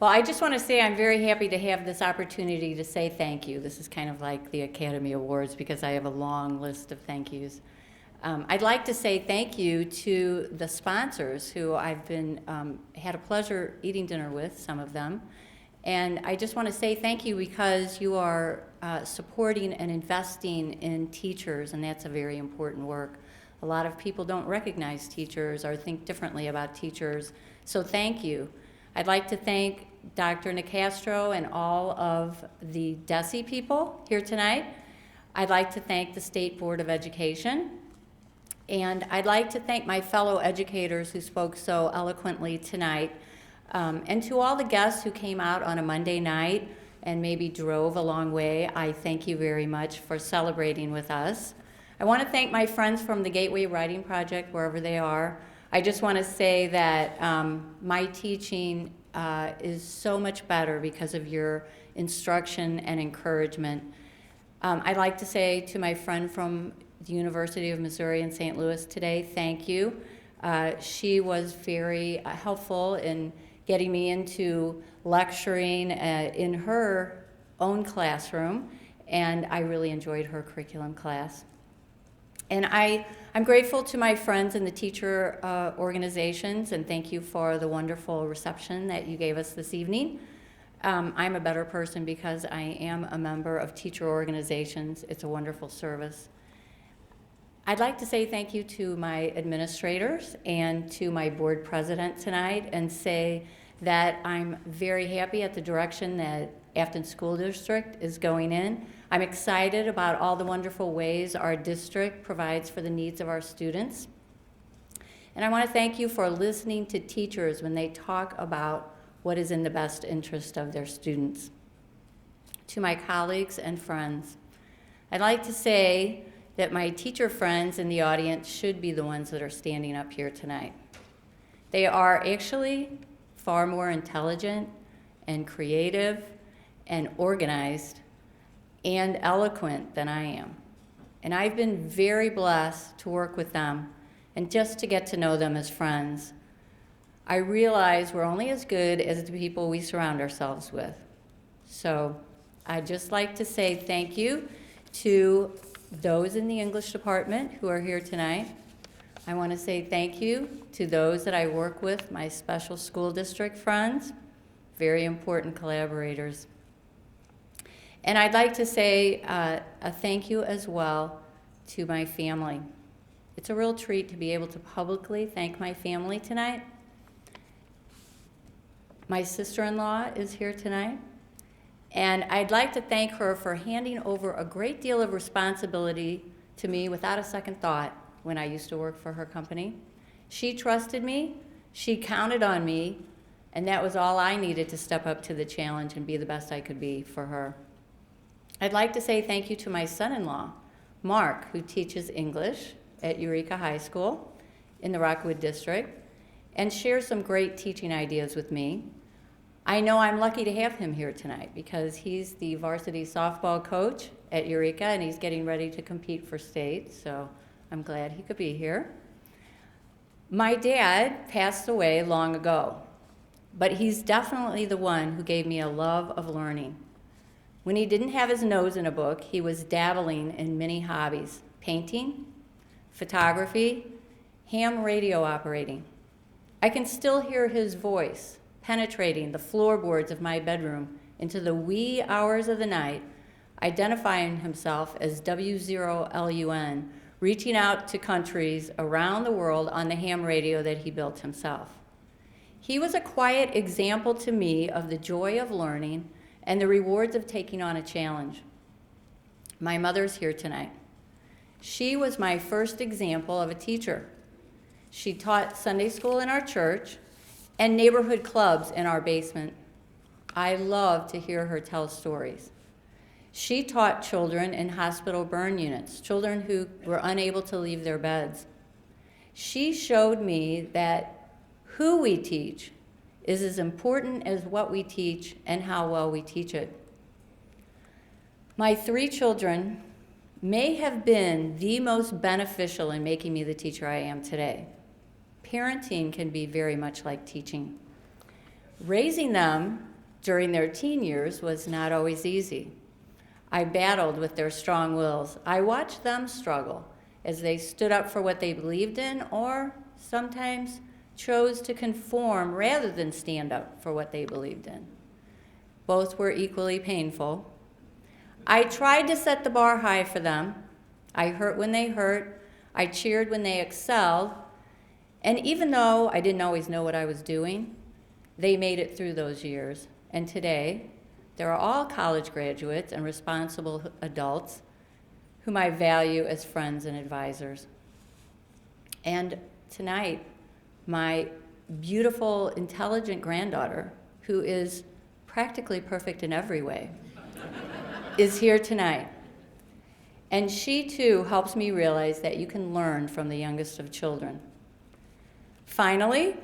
Well, I just want to say I'm very happy to have this opportunity to say thank you. This is kind of like the Academy Awards because I have a long list of thank yous. I'd like to say thank you to the sponsors who I've been had a pleasure eating dinner with, some of them. And I just want to say thank you because you are supporting and investing in teachers, and that's a very important work. A lot of people don't recognize teachers or think differently about teachers, so thank you. I'd like to thank Dr. Nicastro and all of the DESE people here tonight. I'd like to thank the State Board of Education. And I'd like to thank my fellow educators who spoke so eloquently tonight. And to all the guests who came out on a Monday night and maybe drove a long way, I thank you very much for celebrating with us. I want to thank my friends from the Gateway Writing Project, wherever they are. I just want to say that my teaching is so much better because of your instruction and encouragement. I'd like to say to my friend from the University of Missouri in St. Louis today, thank you. She was very helpful in getting me into lecturing in her own classroom, and I really enjoyed her curriculum class. And I'm grateful to my friends in the teacher organizations, and thank you for the wonderful reception that you gave us this evening. I'm a better person because I am a member of teacher organizations. It's a wonderful service. I'd like to say thank you to my administrators and to my board president tonight and say that I'm very happy at the direction that Afton School District is going in. I'm excited about all the wonderful ways our district provides for the needs of our students. And I want to thank you for listening to teachers when they talk about what is in the best interest of their students. To my colleagues and friends, I'd like to say that my teacher friends in the audience should be the ones that are standing up here tonight. They are actually far more intelligent and creative and organized and eloquent than I am. And I've been very blessed to work with them and just to get to know them as friends. I realize we're only as good as the people we surround ourselves with. So I'd just like to say thank you to those in the English department who are here tonight. I want to say thank you to those that I work with, my special school district friends, very important collaborators. And I'd like to say a thank you as well to my family. It's a real treat to be able to publicly thank my family tonight. My sister-in-law is here tonight. And I'd like to thank her for handing over a great deal of responsibility to me without a second thought when I used to work for her company. She trusted me, she counted on me, and that was all I needed to step up to the challenge and be the best I could be for her. I'd like to say thank you to my son-in-law, Mark, who teaches English at Eureka High School in the Rockwood District and shares some great teaching ideas with me. I know I'm lucky to have him here tonight because he's the varsity softball coach at Eureka and he's getting ready to compete for state, so I'm glad he could be here. My dad passed away long ago, but he's definitely the one who gave me a love of learning. When he didn't have his nose in a book, he was dabbling in many hobbies: painting, photography, ham radio operating. I can still hear his voice penetrating the floorboards of my bedroom into the wee hours of the night, identifying himself as W0LUN, reaching out to countries around the world on the ham radio that he built himself. He was a quiet example to me of the joy of learning and the rewards of taking on a challenge. My mother's here tonight. She was my first example of a teacher. She taught Sunday school in our church and neighborhood clubs in our basement. I love to hear her tell stories. She taught children in hospital burn units, children who were unable to leave their beds. She showed me that who we teach is as important as what we teach and how well we teach it. My 3 children may have been the most beneficial in making me the teacher I am today. Parenting can be very much like teaching. Raising them during their teen years was not always easy. I battled with their strong wills. I watched them struggle as they stood up for what they believed in, or sometimes chose to conform rather than stand up for what they believed in. Both were equally painful. I tried to set the bar high for them. I hurt when they hurt. I cheered when they excelled. And even though I didn't always know what I was doing, they made it through those years. And today, they're all college graduates and responsible adults whom I value as friends and advisors. And tonight, my beautiful, intelligent granddaughter, who is practically perfect in every way, is here tonight. And she too helps me realize that you can learn from the youngest of children. Finally,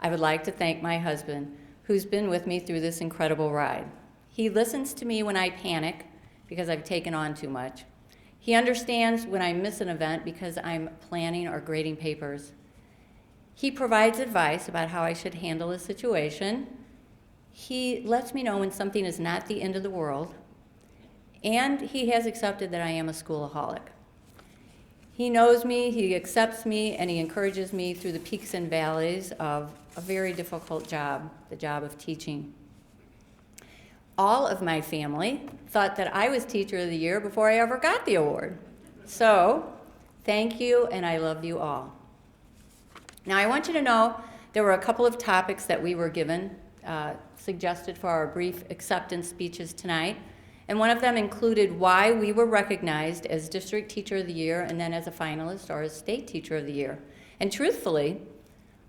I would like to thank my husband, who's been with me through this incredible ride. He listens to me when I panic because I've taken on too much. He understands when I miss an event because I'm planning or grading papers. He provides advice about how I should handle a situation. He lets me know when something is not the end of the world. And he has accepted that I am a schoolaholic. He knows me, he accepts me, and he encourages me through the peaks and valleys of a very difficult job, the job of teaching. All of my family thought that I was Teacher of the Year before I ever got the award. So, thank you, and I love you all. Now, I want you to know there were a couple of topics that we were given, suggested for our brief acceptance speeches tonight. And one of them included why we were recognized as District Teacher of the Year and then as a finalist or as State Teacher of the Year. And truthfully,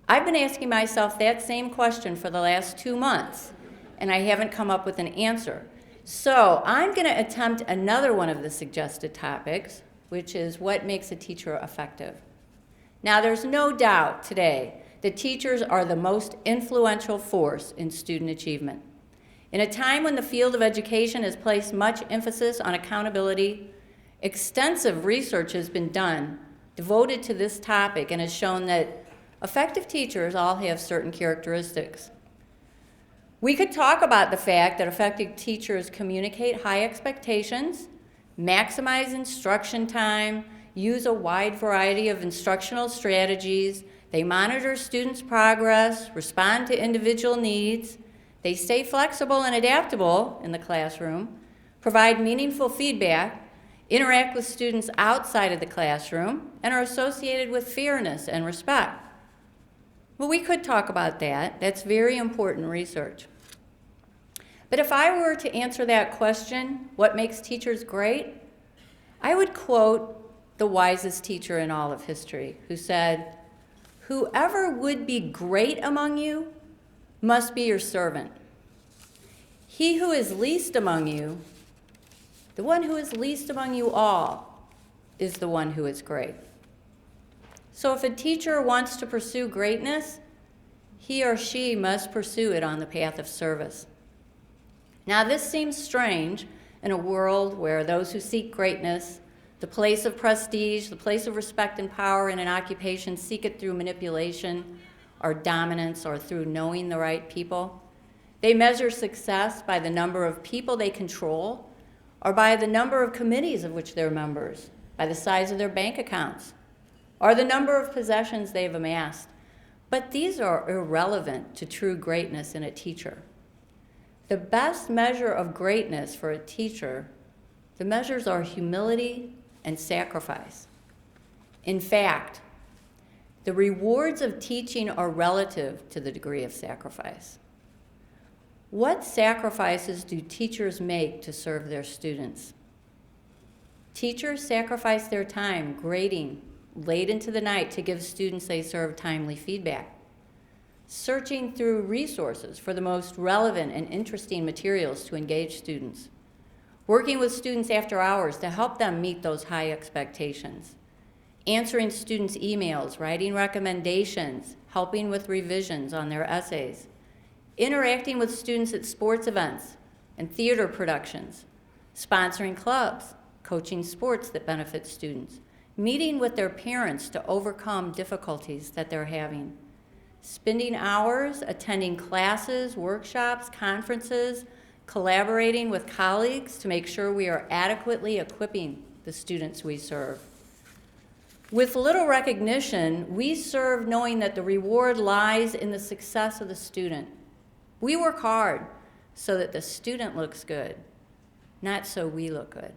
I've been asking myself that same question for the last 2 months, and I haven't come up with an answer. So I'm going to attempt another one of the suggested topics, which is what makes a teacher effective. Now, there's no doubt today that teachers are the most influential force in student achievement. In a time when the field of education has placed much emphasis on accountability, extensive research has been done devoted to this topic and has shown that effective teachers all have certain characteristics. We could talk about the fact that effective teachers communicate high expectations, maximize instruction time, use a wide variety of instructional strategies, they monitor students' progress, respond to individual needs, they stay flexible and adaptable in the classroom, provide meaningful feedback, interact with students outside of the classroom, and are associated with fairness and respect. Well, we could talk about that. That's very important research. But if I were to answer that question, what makes teachers great, I would quote the wisest teacher in all of history, who said, "Whoever would be great among you must be your servant. He who is least among you, the one who is least among you all, is the one who is great." So if a teacher wants to pursue greatness, he or she must pursue it on the path of service. Now, this seems strange in a world where those who seek greatness, the place of prestige, the place of respect and power in an occupation, seek it through manipulation or dominance or through knowing the right people. They measure success by the number of people they control or by the number of committees of which they're members, by the size of their bank accounts, or the number of possessions they've amassed. But these are irrelevant to true greatness in a teacher. The best measure of greatness for a teacher, the measures are humility and sacrifice. In fact, the rewards of teaching are relative to the degree of sacrifice. What sacrifices do teachers make to serve their students? Teachers sacrifice their time grading late into the night to give students they serve timely feedback, searching through resources for the most relevant and interesting materials to engage students, working with students after hours to help them meet those high expectations, answering students' emails, writing recommendations, helping with revisions on their essays, interacting with students at sports events and theater productions, sponsoring clubs, coaching sports that benefit students, meeting with their parents to overcome difficulties that they're having, spending hours attending classes, workshops, conferences, collaborating with colleagues to make sure we are adequately equipping the students we serve. With little recognition, we serve knowing that the reward lies in the success of the student. We work hard so that the student looks good, not so we look good.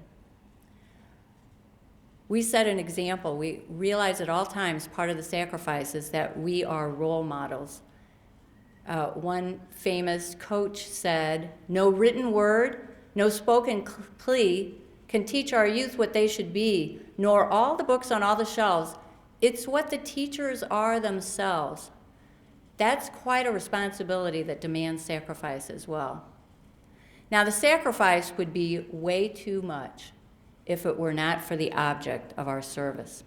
We set an example. We realize at all times part of the sacrifice is that we are role models. One famous coach said, "No written word, no spoken plea can teach our youth what they should be, nor all the books on all the shelves. It's what the teachers are themselves." That's quite a responsibility that demands sacrifice as well. Now, the sacrifice would be way too much if it were not for the object of our service.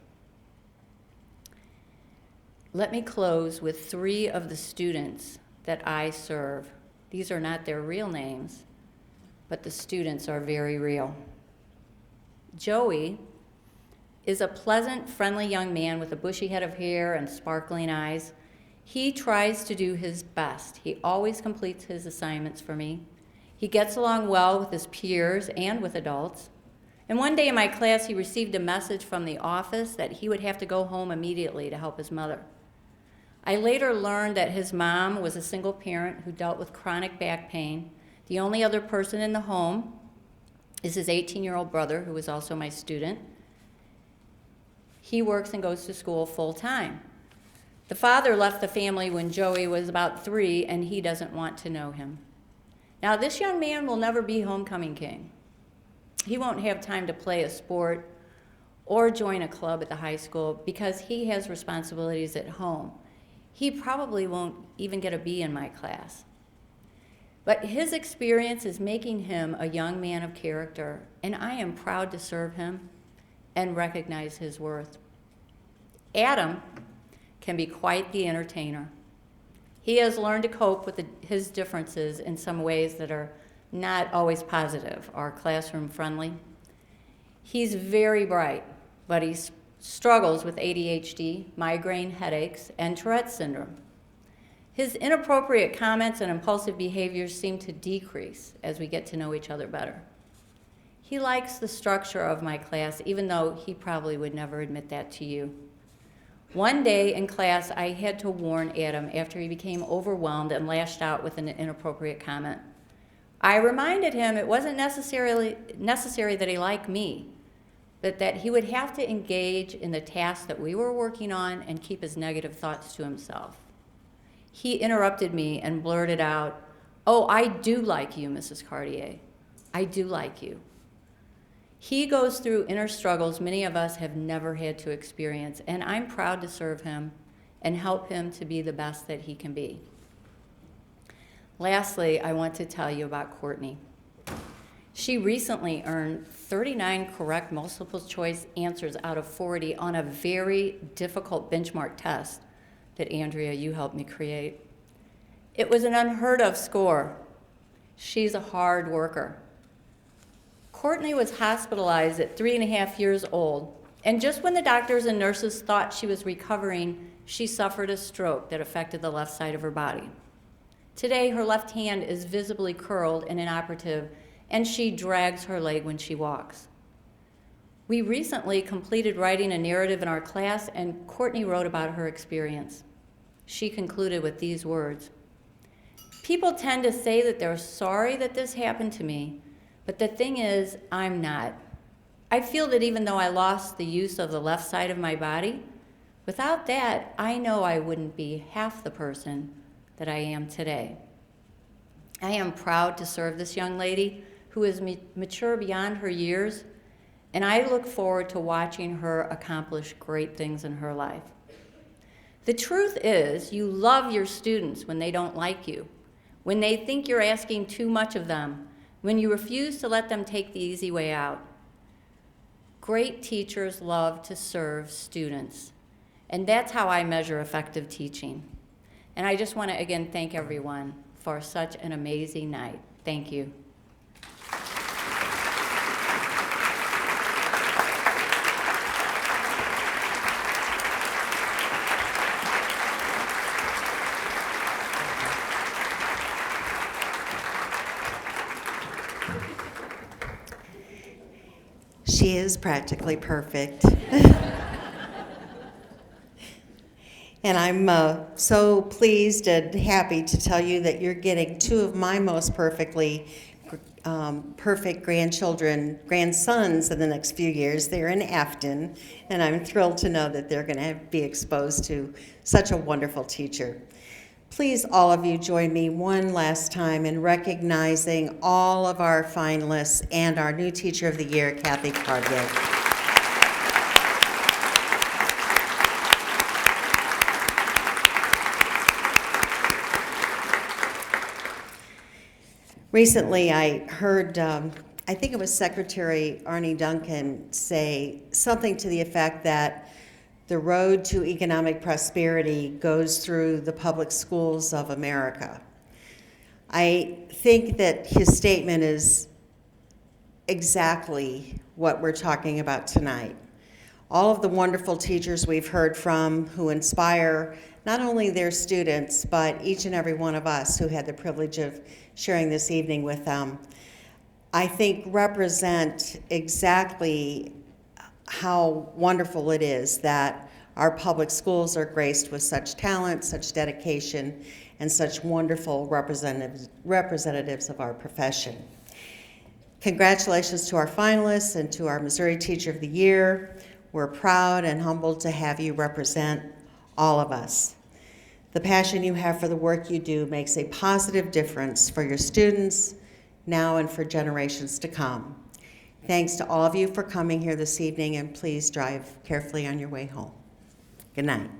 Let me close with 3 of the students that I serve. These are not their real names, but the students are very real. Joey is a pleasant, friendly young man with a bushy head of hair and sparkling eyes. He tries to do his best. He always completes his assignments for me. He gets along well with his peers and with adults. And one day in my class, he received a message from the office that he would have to go home immediately to help his mother. I later learned that his mom was a single parent who dealt with chronic back pain. The only other person in the home is his 18-year-old brother, who is also my student. He works and goes to school full time. The father left the family when Joey was about 3, and he doesn't want to know him. Now, this young man will never be homecoming king. He won't have time to play a sport or join a club at the high school because he has responsibilities at home. He probably won't even get a B in my class. But his experience is making him a young man of character, and I am proud to serve him and recognize his worth. Adam can be quite the entertainer. He has learned to cope with his differences in some ways that are not always positive or classroom friendly. He's very bright, but he struggles with ADHD, migraine headaches, and Tourette's syndrome. His inappropriate comments and impulsive behaviors seem to decrease as we get to know each other better. He likes the structure of my class, even though he probably would never admit that to you. One day in class, I had to warn Adam after he became overwhelmed and lashed out with an inappropriate comment. I reminded him it wasn't necessary that he like me, but that he would have to engage in the task that we were working on and keep his negative thoughts to himself. He interrupted me and blurted out, "Oh, I do like you, Mrs. Cartier. I do like you." He goes through inner struggles many of us have never had to experience, and I'm proud to serve him and help him to be the best that he can be. Lastly, I want to tell you about Courtney. She recently earned 39 correct multiple choice answers out of 40 on a very difficult benchmark test that Andrea, you helped me create. It was an unheard of score. She's a hard worker. Courtney was hospitalized at 3.5 years old, and just when the doctors and nurses thought she was recovering, she suffered a stroke that affected the left side of her body. Today, her left hand is visibly curled and inoperative, and she drags her leg when she walks. We recently completed writing a narrative in our class, and Courtney wrote about her experience. She concluded with these words: "People tend to say that they're sorry that this happened to me, but the thing is, I'm not. I feel that even though I lost the use of the left side of my body, without that, I know I wouldn't be half the person that I am today." I am proud to serve this young lady who is mature beyond her years, and I look forward to watching her accomplish great things in her life. The truth is, you love your students when they don't like you, when they think you're asking too much of them, when you refuse to let them take the easy way out. Great teachers love to serve students, and that's how I measure effective teaching. And I just want to again thank everyone for such an amazing night. Thank you. She is practically perfect. And I'm so pleased and happy to tell you that you're getting two of my most perfect grandsons in the next few years. They're in Afton, and I'm thrilled to know that they're going to be exposed to such a wonderful teacher. Please, all of you, join me one last time in recognizing all of our finalists and our new Teacher of the Year, Cathy Cartier. Recently, I heard, I think it was Secretary Arne Duncan say something to the effect that the road to economic prosperity goes through the public schools of America. I think that his statement is exactly what we're talking about tonight. All of the wonderful teachers we've heard from who inspire not only their students, but each and every one of us who had the privilege of sharing this evening with them, I think represent exactly how wonderful it is that our public schools are graced with such talent, such dedication, and such wonderful representatives of our profession. Congratulations to our finalists and to our Missouri Teacher of the Year. We're proud and humbled to have you represent all of us. The passion you have for the work you do makes a positive difference for your students now and for generations to come. Thanks to all of you for coming here this evening, and please drive carefully on your way home. Good night.